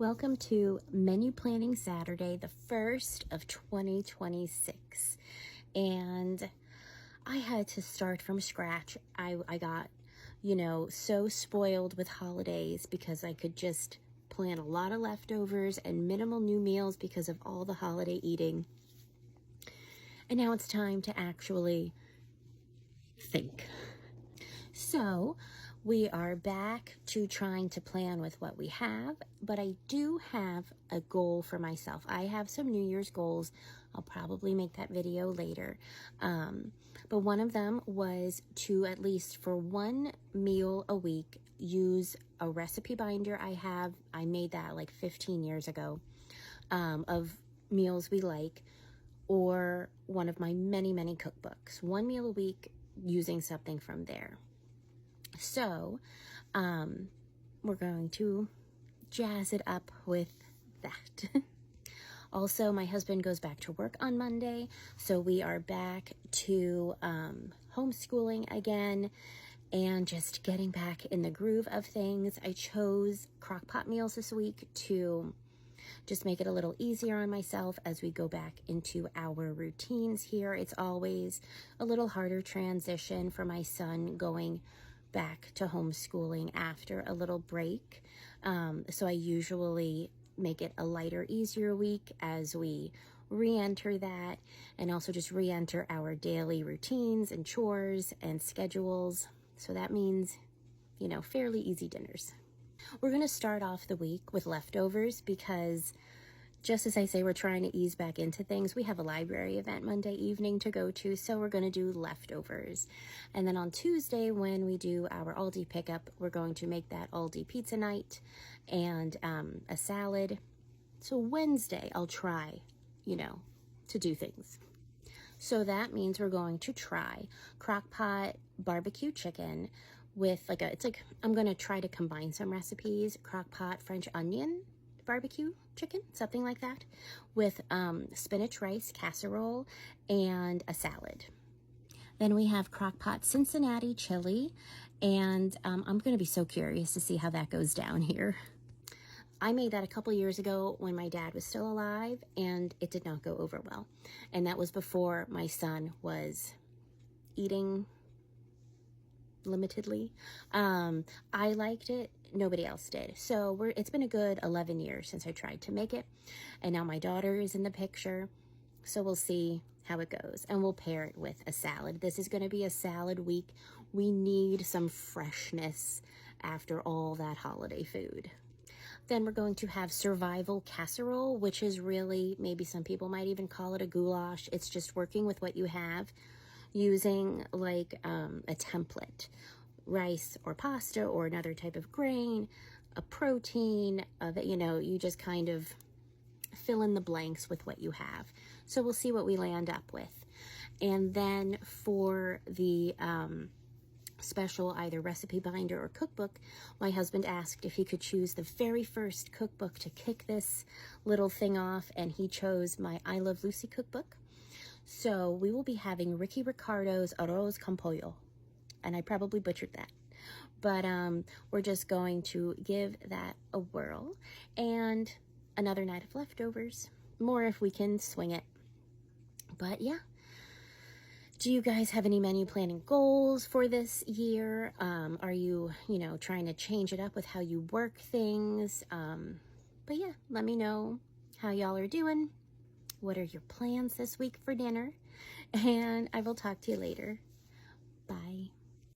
Welcome to Menu Planning Saturday, the 1st of 2026. And I had to start from scratch. I got, so spoiled with holidays because I could just plan a lot of leftovers and minimal new meals because of all the holiday eating. And now it's time to actually think. So we are back to trying to plan with what we have, but I do have a goal for myself. I have some New Year's goals. I'll probably make that video later. But one of them was to, at least for one meal a week, use a recipe binder I made that like 15 years ago, of meals we like, or one of my many cookbooks. One meal a week using something from there. So, we're going to jazz it up with that. Also, my husband goes back to work on Monday, so we are back to homeschooling again and just getting back in the groove of things. I chose crock-pot meals this week to just make it a little easier on myself as we go back into our routines here. It's always a little harder transition for my son going back to homeschooling after a little break. So I usually make it a lighter, easier week as we re-enter that, and also just re-enter our daily routines and chores and schedules. So that means, fairly easy dinners. We're going to start off the week with leftovers because, just as I say, we're trying to ease back into things. We have a library event Monday evening to go to, so we're going to do leftovers. And then on Tuesday, when we do our Aldi pickup, we're going to make that Aldi pizza night and a salad. So Wednesday, I'll try, to do things. So that means we're going to try crock-pot barbecue chicken with I'm going to try to combine some recipes, crock-pot French onion barbecue chicken, something like that, with spinach rice casserole and a salad. Then we have crock-pot Cincinnati chili, and I'm going to be so curious to see how that goes down here. I made that a couple years ago when my dad was still alive, and it did not go over well. And that was before my son was eating limitedly. I liked it. Nobody else did. So it's been a good 11 years since I tried to make it. And now my daughter is in the picture. So we'll see how it goes. And we'll pair it with a salad. This is going to be a salad week. We need some freshness after all that holiday food. Then we're going to have survival casserole, which is really, maybe some people might even call it a goulash. It's just working with what you have, using like a template, rice or pasta or another type of grain, a protein, you just kind of fill in the blanks with what you have. So we'll see what we land up with. And then for the special either recipe binder or cookbook, my husband asked if he could choose the very first cookbook to kick this little thing off, and he chose my I Love Lucy cookbook. So we will be having Ricky Ricardo's Arroz con Pollo, and I probably butchered that, but we're just going to give that a whirl, and another night of leftovers, more if we can swing it. But yeah, do you guys have any menu planning goals for this year? Are you, trying to change it up with how you work things? But yeah, let me know how y'all are doing. What are your plans this week for dinner? And I will talk to you later.